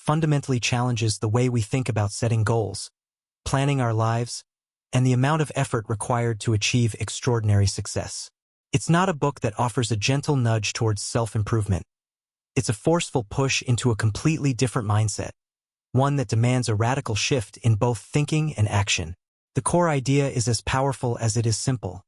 fundamentally challenges the way we think about setting goals, planning our lives, and the amount of effort required to achieve extraordinary success. It's not a book that offers a gentle nudge towards self-improvement. It's a forceful push into a completely different mindset, one that demands a radical shift in both thinking and action. The core idea is as powerful as it is simple.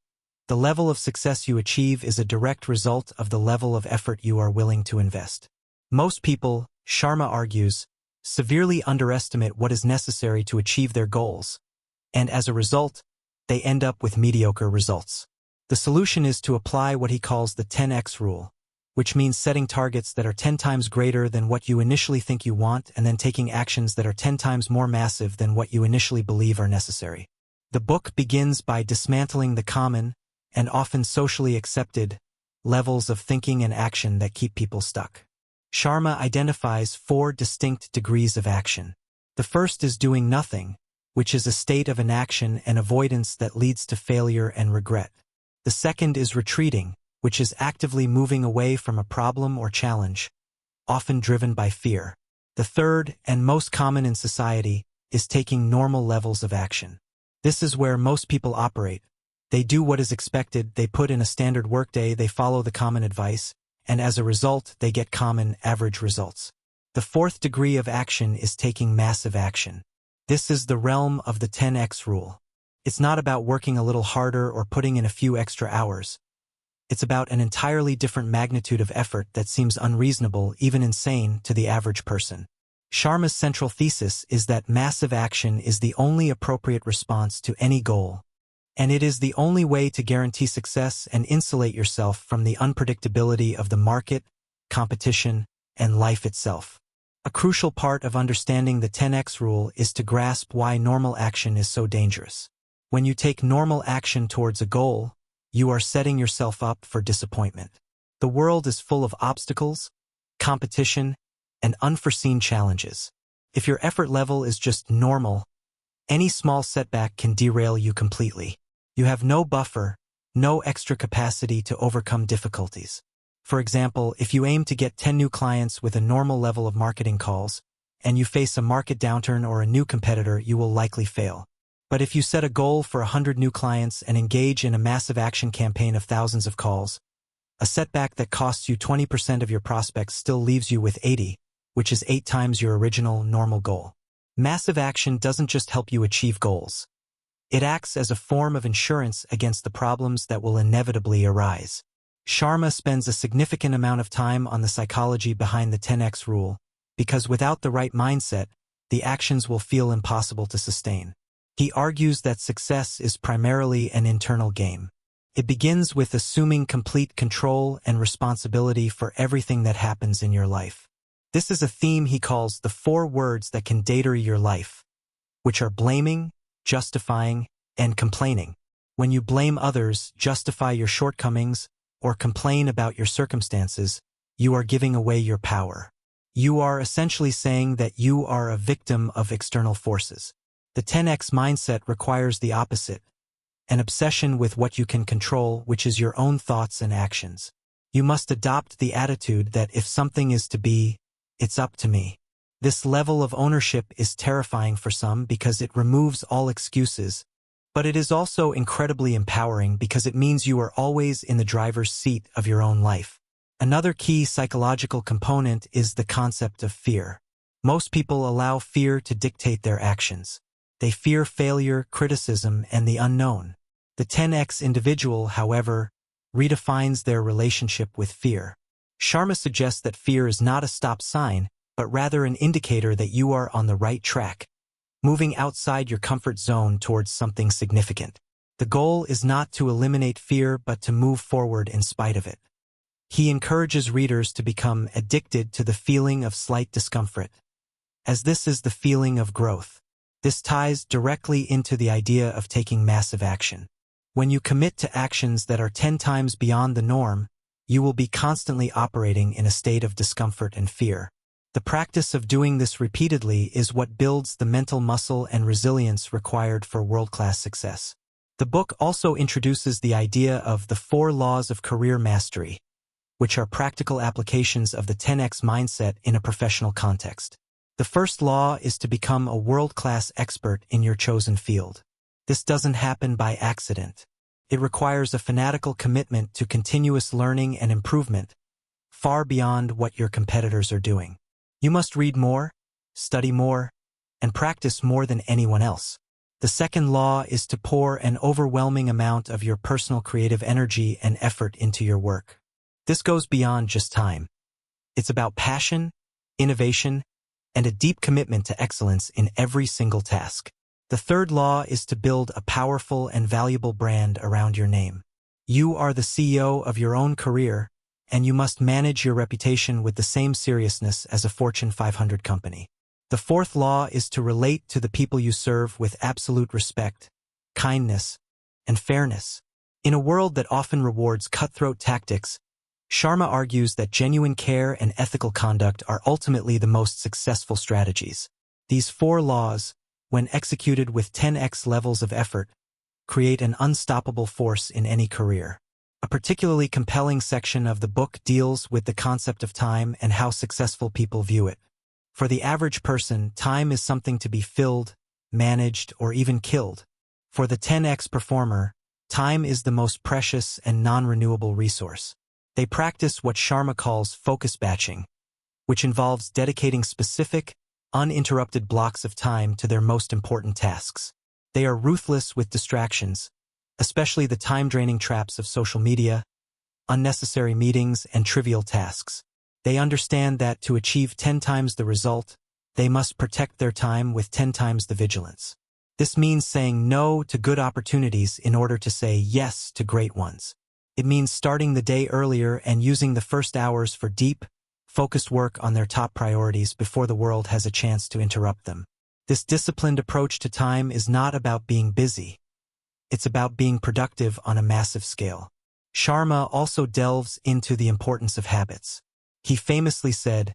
The level of success you achieve is a direct result of the level of effort you are willing to invest. Most people, Sharma argues, severely underestimate what is necessary to achieve their goals, and as a result, they end up with mediocre results. The solution is to apply what he calls the 10x rule, which means setting targets that are 10 times greater than what you initially think you want and then taking actions that are 10 times more massive than what you initially believe are necessary. The book begins by dismantling the common, and often socially accepted, levels of thinking and action that keep people stuck. Sharma identifies 4 distinct degrees of action. The first is doing nothing, which is a state of inaction and avoidance that leads to failure and regret. The second is retreating, which is actively moving away from a problem or challenge, often driven by fear. The third, and most common in society, is taking normal levels of action. This is where most people operate. They do what is expected, they put in a standard workday, they follow the common advice, and as a result, they get common, average results. The fourth degree of action is taking massive action. This is the realm of the 10x rule. It's not about working a little harder or putting in a few extra hours. It's about an entirely different magnitude of effort that seems unreasonable, even insane, to the average person. Sharma's central thesis is that massive action is the only appropriate response to any goal, and it is the only way to guarantee success and insulate yourself from the unpredictability of the market, competition, and life itself. A crucial part of understanding the 10x rule is to grasp why normal action is so dangerous. When you take normal action towards a goal, you are setting yourself up for disappointment. The world is full of obstacles, competition, and unforeseen challenges. If your effort level is just normal, any small setback can derail you completely. You have no buffer, no extra capacity to overcome difficulties. For example, if you aim to get 10 new clients with a normal level of marketing calls, and you face a market downturn or a new competitor, you will likely fail. But if you set a goal for 100 new clients and engage in a massive action campaign of thousands of calls, a setback that costs you 20% of your prospects still leaves you with 80, which is 8 times your original normal goal. Massive action doesn't just help you achieve goals. It acts as a form of insurance against the problems that will inevitably arise. Sharma spends a significant amount of time on the psychology behind the 10x rule, because without the right mindset, the actions will feel impossible to sustain. He argues that success is primarily an internal game. It begins with assuming complete control and responsibility for everything that happens in your life. This is a theme he calls the 4 words that can date your life, which are blaming, justifying, and complaining. When you blame others, justify your shortcomings, or complain about your circumstances, you are giving away your power. You are essentially saying that you are a victim of external forces. The 10x mindset requires the opposite, an obsession with what you can control, which is your own thoughts and actions. You must adopt the attitude that if something is to be, it's up to me. This level of ownership is terrifying for some because it removes all excuses, but it is also incredibly empowering because it means you are always in the driver's seat of your own life. Another key psychological component is the concept of fear. Most people allow fear to dictate their actions. They fear failure, criticism, and the unknown. The 10x individual, however, redefines their relationship with fear. Sharma suggests that fear is not a stop sign, but rather an indicator that you are on the right track, moving outside your comfort zone towards something significant. The goal is not to eliminate fear, but to move forward in spite of it. He encourages readers to become addicted to the feeling of slight discomfort, as this is the feeling of growth. This ties directly into the idea of taking massive action. When you commit to actions that are 10 times beyond the norm, you will be constantly operating in a state of discomfort and fear. The practice of doing this repeatedly is what builds the mental muscle and resilience required for world-class success. The book also introduces the idea of the 4 laws of career mastery, which are practical applications of the 10x mindset in a professional context. The first law is to become a world-class expert in your chosen field. This doesn't happen by accident. It requires a fanatical commitment to continuous learning and improvement, far beyond what your competitors are doing. You must read more, study more, and practice more than anyone else. The second law is to pour an overwhelming amount of your personal creative energy and effort into your work. This goes beyond just time. It's about passion, innovation, and a deep commitment to excellence in every single task. The third law is to build a powerful and valuable brand around your name. You are the CEO of your own career, and you must manage your reputation with the same seriousness as a Fortune 500 company. The fourth law is to relate to the people you serve with absolute respect, kindness, and fairness. In a world that often rewards cutthroat tactics, Sharma argues that genuine care and ethical conduct are ultimately the most successful strategies. These four laws, when executed with 10x levels of effort, create an unstoppable force in any career. A particularly compelling section of the book deals with the concept of time and how successful people view it. For the average person, time is something to be filled, managed, or even killed. For the 10x performer, time is the most precious and non-renewable resource. They practice what Sharma calls focus batching, which involves dedicating specific, uninterrupted blocks of time to their most important tasks. They are ruthless with distractions, especially the time-draining traps of social media, unnecessary meetings, and trivial tasks. They understand that to achieve 10 times the result, they must protect their time with 10 times the vigilance. This means saying no to good opportunities in order to say yes to great ones. It means starting the day earlier and using the first hours for deep, focused work on their top priorities before the world has a chance to interrupt them. This disciplined approach to time is not about being busy. It's about being productive on a massive scale. Sharma also delves into the importance of habits. He famously said,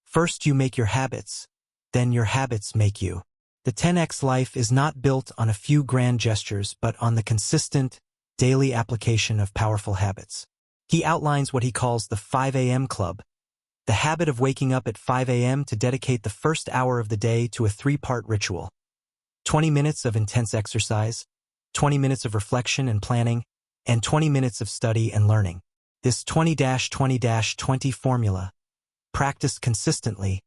"First you make your habits, then your habits make you." The 10x life is not built on a few grand gestures but on the consistent, daily application of powerful habits. He outlines what he calls the 5 a.m. club, the habit of waking up at 5 a.m. to dedicate the first hour of the day to a 3-part ritual. 20 minutes of intense exercise, 20 minutes of reflection and planning, and 20 minutes of study and learning. This 20-20-20 formula, practiced consistently,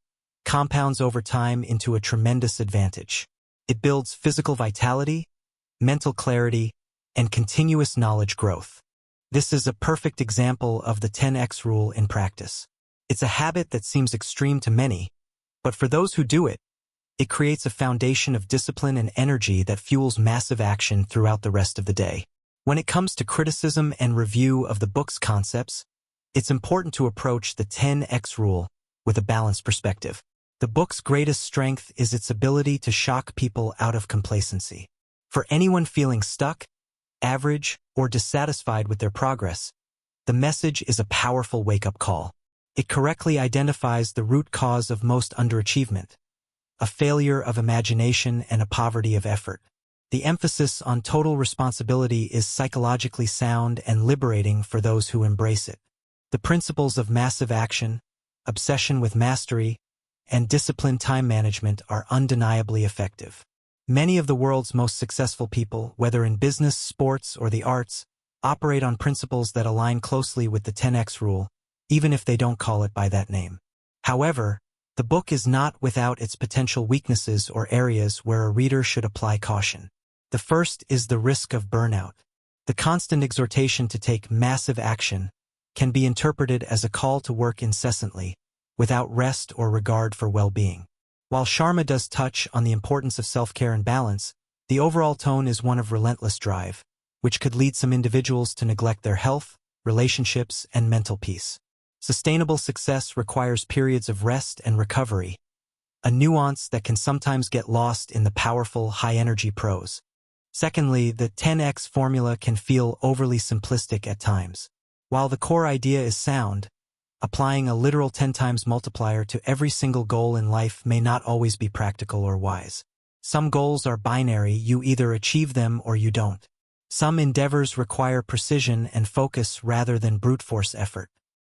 compounds over time into a tremendous advantage. It builds physical vitality, mental clarity, and continuous knowledge growth. This is a perfect example of the 10x rule in practice. It's a habit that seems extreme to many, but for those who do it, it creates a foundation of discipline and energy that fuels massive action throughout the rest of the day. When it comes to criticism and review of the book's concepts, it's important to approach the 10x rule with a balanced perspective. The book's greatest strength is its ability to shock people out of complacency. For anyone feeling stuck, average, or dissatisfied with their progress, the message is a powerful wake-up call. It correctly identifies the root cause of most underachievement, a failure of imagination and a poverty of effort. The emphasis on total responsibility is psychologically sound and liberating for those who embrace it. The principles of massive action, obsession with mastery, and disciplined time management are undeniably effective. Many of the world's most successful people, whether in business, sports, or the arts, operate on principles that align closely with the 10x rule, even if they don't call it by that name. However, the book is not without its potential weaknesses or areas where a reader should apply caution. The first is the risk of burnout. The constant exhortation to take massive action can be interpreted as a call to work incessantly, without rest or regard for well-being. While Sharma does touch on the importance of self-care and balance, the overall tone is one of relentless drive, which could lead some individuals to neglect their health, relationships, and mental peace. Sustainable success requires periods of rest and recovery, a nuance that can sometimes get lost in the powerful, high-energy prose. Secondly, the 10x formula can feel overly simplistic at times. While the core idea is sound, applying a literal 10 times multiplier to every single goal in life may not always be practical or wise. Some goals are binary, you either achieve them or you don't. Some endeavors require precision and focus rather than brute force effort.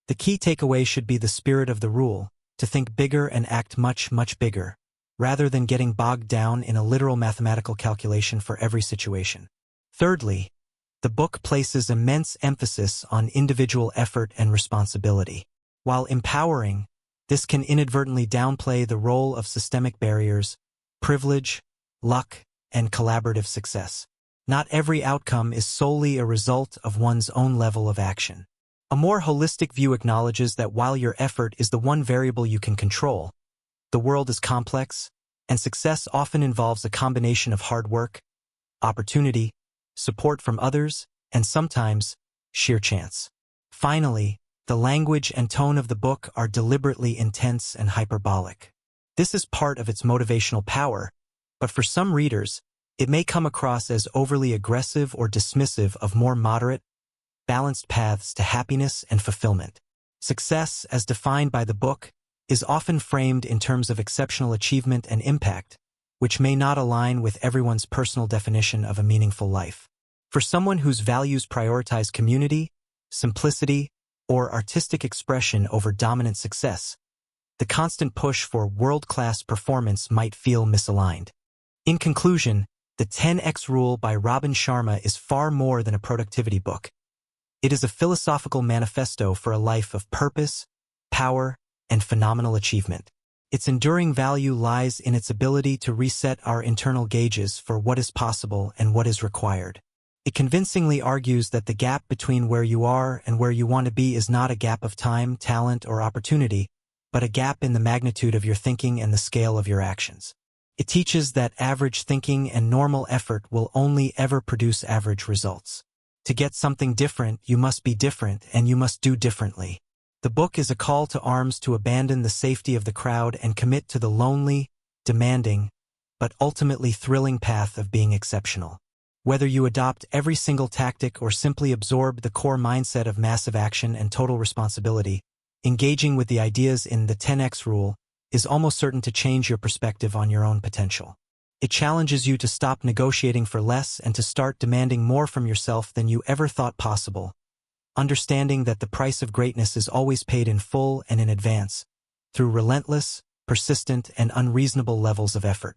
The key takeaway should be the spirit of the rule, to think bigger and act much, much bigger, rather than getting bogged down in a literal mathematical calculation for every situation. Thirdly, the book places immense emphasis on individual effort and responsibility. While empowering, this can inadvertently downplay the role of systemic barriers, privilege, luck, and collaborative success. Not every outcome is solely a result of one's own level of action. A more holistic view acknowledges that while your effort is the one variable you can control, the world is complex, and success often involves a combination of hard work, opportunity, support from others, and sometimes sheer chance. Finally, the language and tone of the book are deliberately intense and hyperbolic. This is part of its motivational power, but for some readers, it may come across as overly aggressive or dismissive of more moderate, balanced paths to happiness and fulfillment. Success, as defined by the book, is often framed in terms of exceptional achievement and impact, which may not align with everyone's personal definition of a meaningful life. For someone whose values prioritize community, simplicity, or artistic expression over dominant success, the constant push for world-class performance might feel misaligned. In conclusion, the 10X Rule by Robin Sharma is far more than a productivity book. It is a philosophical manifesto for a life of purpose, power, and phenomenal achievement. Its enduring value lies in its ability to reset our internal gauges for what is possible and what is required. It convincingly argues that the gap between where you are and where you want to be is not a gap of time, talent, or opportunity, but a gap in the magnitude of your thinking and the scale of your actions. It teaches that average thinking and normal effort will only ever produce average results. To get something different, you must be different, and you must do differently. The book is a call to arms to abandon the safety of the crowd and commit to the lonely, demanding, but ultimately thrilling path of being exceptional. Whether you adopt every single tactic or simply absorb the core mindset of massive action and total responsibility, engaging with the ideas in the 10X Rule is almost certain to change your perspective on your own potential. It challenges you to stop negotiating for less and to start demanding more from yourself than you ever thought possible, understanding that the price of greatness is always paid in full and in advance, through relentless, persistent, and unreasonable levels of effort.